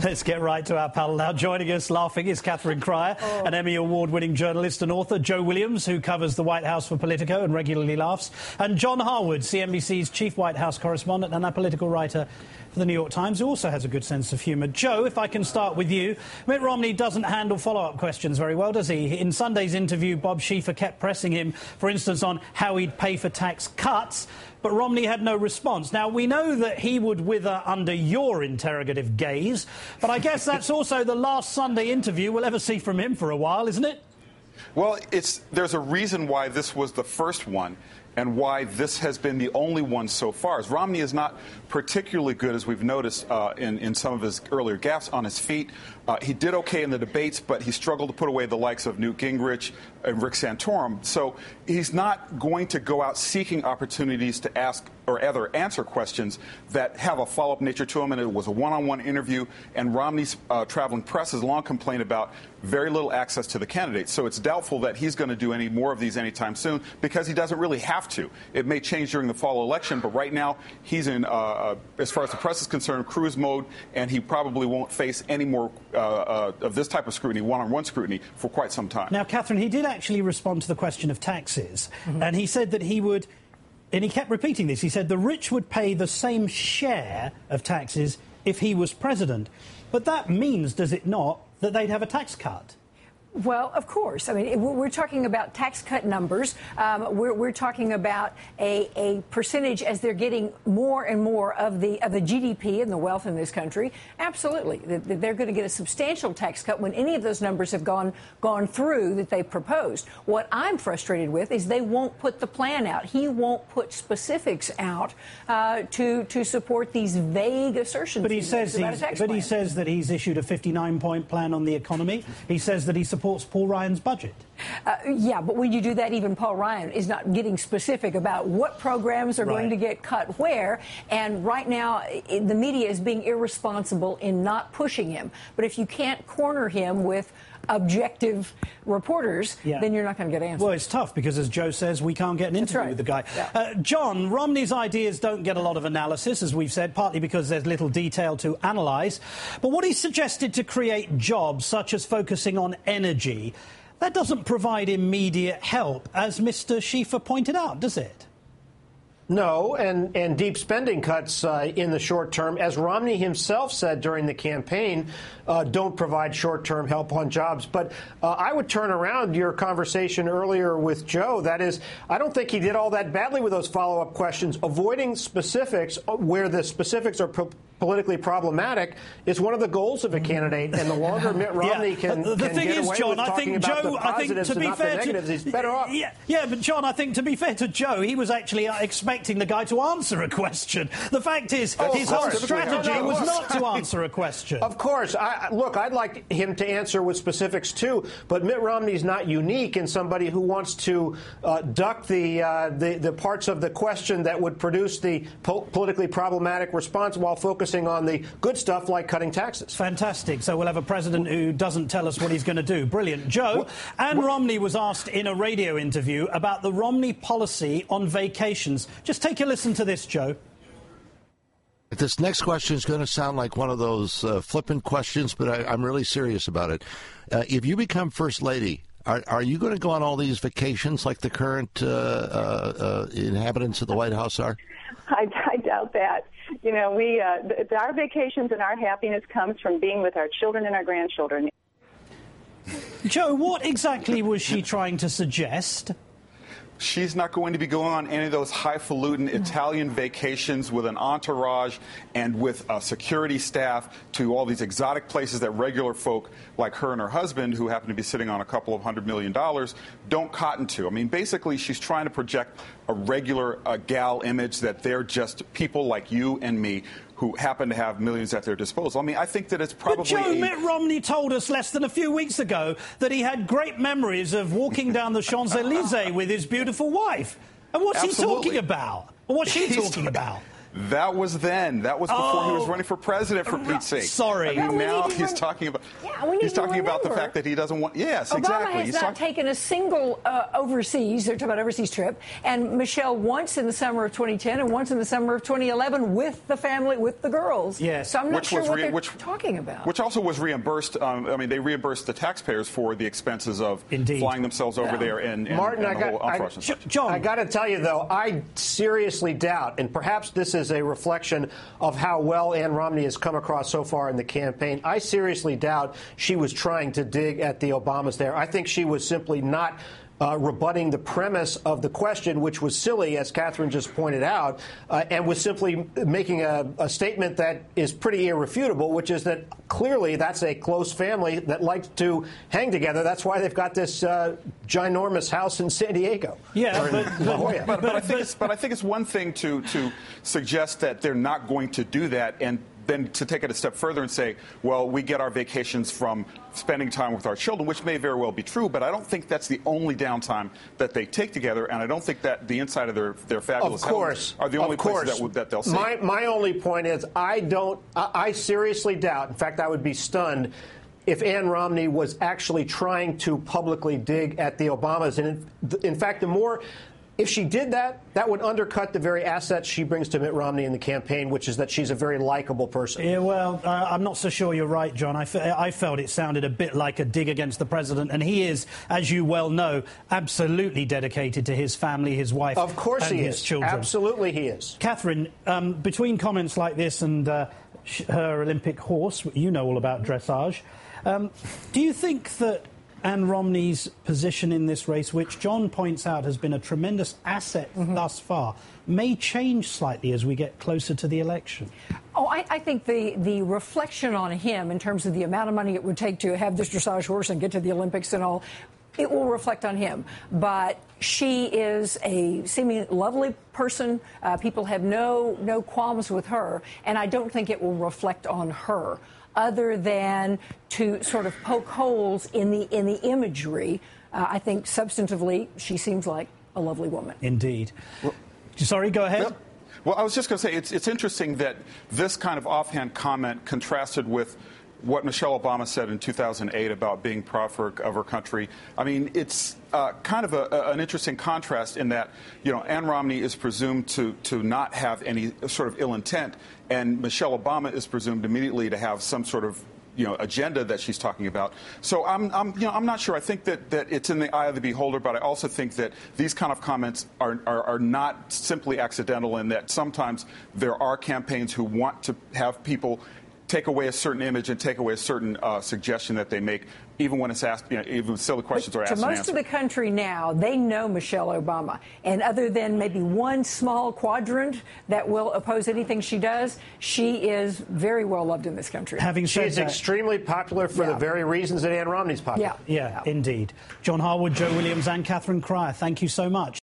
Let's get right to our panel now. Joining us, laughing, is Catherine Cryer, an Emmy Award-winning journalist and author, Joe Williams, who covers the White House for Politico and regularly laughs, and John Harwood, CNBC's chief White House correspondent and a political writer for the New York Times, who also has a good sense of humour. Joe, if I can start with you. Mitt Romney doesn't handle follow-up questions very well, does he? In Sunday's interview, Bob Schieffer kept pressing him, for instance, on how he'd pay for tax cuts, but Romney had no response. Now, we know that he would wither under your interrogative gaze, but I guess that's also the last Sunday interview we'll ever see from him for a while, isn't it? Well, there's a reason why this was the first one and why this has been the only one so far. As Romney is not particularly good, as we've noticed in some of his earlier gaffes, on his feet. He did okay in the debates, but he struggled to put away the likes of Newt Gingrich and Rick Santorum. So he's not going to go out seeking opportunities to ask or either answer questions that have a follow-up nature to them. And it was a one-on-one interview. And Romney's traveling press has long complained about very little access to the candidates. So it's doubtful that he's going to do any more of these anytime soon because he doesn't really have to. It may change during the fall election, but right now he's in, as far as the press is concerned, cruise mode, and he probably won't face any more of this type of scrutiny, one-on-one scrutiny, for quite some time. Now, Catherine, he did actually respond to the question of taxes, and he said that he would, and he kept repeating this, he said the rich would pay the same share of taxes if he was president. But that means, does it not, that they'd have a tax cut? Well, of course. I mean, we're talking about tax cut numbers. We're talking about a percentage as they're getting more and more of the GDP and the wealth in this country. Absolutely, they're going to get a substantial tax cut when any of those numbers have gone through that they proposed. What I'm frustrated with is they won't put the plan out. He won't put specifics out to support these vague assertions. But he says that he's issued a 59-point plan on the economy. He says that he supports Paul Ryan's budget. Yeah, but when you do that, even Paul Ryan is not getting specific about what programs are going to get cut where. And right now, the media is being irresponsible in not pushing him. But if you can't corner him with objective reporters, then you're not going to get answers. Well, it's tough because, as Joe says, we can't get an interview with the guy. Yeah. John, Romney's ideas don't get a lot of analysis, as we've said, partly because there's little detail to analyse. But what he suggested to create jobs, such as focusing on energy, that doesn't provide immediate help, as Mr. Schieffer pointed out, does it? No, and deep spending cuts in the short term, as Romney himself said during the campaign, don't provide short-term help on jobs. But I would turn around your conversation earlier with Joe. That is, I don't think he did all that badly with those follow-up questions. Avoiding specifics where the specifics are politically problematic is one of the goals of a candidate. And the longer Mitt Romney can get away with talking about the positives and not the negatives, he's better off. Yeah, but John, I think to be fair to Joe, he was actually expecting the guy to answer a question. The fact is, his whole strategy was not to answer a question. Of course. Look, I'd like him to answer with specifics, too, but Mitt Romney's not unique in somebody who wants to duck the parts of the question that would produce the politically problematic response while focusing on the good stuff like cutting taxes. Fantastic. So we'll have a president who doesn't tell us what he's going to do. Brilliant. Joe, Ann Romney was asked in a radio interview about the Romney policy on vacations. Just take a listen to this, Joe. This next question is going to sound like one of those flippant questions, but I'm really serious about it. If you become First Lady, are you going to go on all these vacations like the current inhabitants of the White House are? I doubt that. You know, our vacations and our happiness comes from being with our children and our grandchildren. Joe, what exactly was she trying to suggest? She's not going to be going on any of those highfalutin Italian vacations with an entourage and with a security staff to all these exotic places that regular folk like her and her husband, who happen to be sitting on a couple of $100 million, don't cotton to. I mean, basically, she's trying to project a regular gal image that they're just people like you and me who happen to have millions at their disposal. I mean, I think that it's probably... But Joe, Mitt Romney told us less than a few weeks ago that he had great memories of walking down the Champs-Elysees with his beautiful wife. And what's he talking about? Or what's she talking about? That was then. That was before he was running for president, for Pete's sake. Sorry. I mean, now he's talking about. He's talking about the fact that he doesn't want. Yes, Obama exactly. has not taken a single overseas. They're talking about overseas trip, and Michelle once in the summer of 2010 and once in the summer of 2011 with the family, with the girls. Yes. So I'm not sure what they're talking about. Which also was reimbursed. I mean, they reimbursed the taxpayers for the expenses of flying themselves over there and Martin, and the whole entourage. John, I got to tell you though, I seriously doubt, and perhaps this is a reflection of how well Ann Romney has come across so far in the campaign. I seriously doubt she was trying to dig at the Obamas there. I think she was simply not rebutting the premise of the question, which was silly, as Catherine just pointed out, and was simply making a statement that is pretty irrefutable, which is that clearly that's a close family that likes to hang together. That's why they've got this ginormous house in San Diego. Yeah, but I think it's one thing to suggest that they're not going to do that, and then to take it a step further and say, well, we get our vacations from spending time with our children, which may very well be true, but I don't think that's the only downtime that they take together, and I don't think that the inside of their fabulous homes are the only places that they'll see. My only point is I seriously doubt, in fact, I would be stunned if Ann Romney was actually trying to publicly dig at the Obamas. And in fact, if she did that, that would undercut the very assets she brings to Mitt Romney in the campaign, which is that she's a very likable person. Yeah, well, I'm not so sure you're right, John. I felt it sounded a bit like a dig against the president, and he is, as you well know, absolutely dedicated to his family, his wife, of course and he his is. children. Absolutely he is. Catherine, between comments like this and her Olympic horse, you know all about dressage, do you think that Ann Romney's position in this race, which John points out has been a tremendous asset thus far, may change slightly as we get closer to the election? Oh, I think the reflection on him in terms of the amount of money it would take to have this dressage horse and get to the Olympics and all, it will reflect on him. But she is a seemingly lovely person. People have no qualms with her, and I don't think it will reflect on her, other than to sort of poke holes in the imagery. I think substantively she seems like a lovely woman. Indeed. Sorry, go ahead. Well, I was just going to say it's interesting that this kind of offhand comment contrasted with what Michelle Obama said in 2008 about being proud of her country. I mean, it's kind of an interesting contrast in that, Ann Romney is presumed to not have any sort of ill intent, and Michelle Obama is presumed immediately to have some sort of agenda that she's talking about. So I'm not sure. I think that it's in the eye of the beholder, but I also think that these kind of comments are not simply accidental, and that sometimes there are campaigns who want to have people take away a certain image and take away a certain suggestion that they make, even when it's asked, even silly questions are asked and answered. To most of the country now, they know Michelle Obama. And other than maybe one small quadrant that will oppose anything she does, she is very well loved in this country. She's extremely popular for the very reasons that Ann Romney's popular. Yeah, indeed. John Harwood, Joe Williams and Catherine Cryer, thank you so much.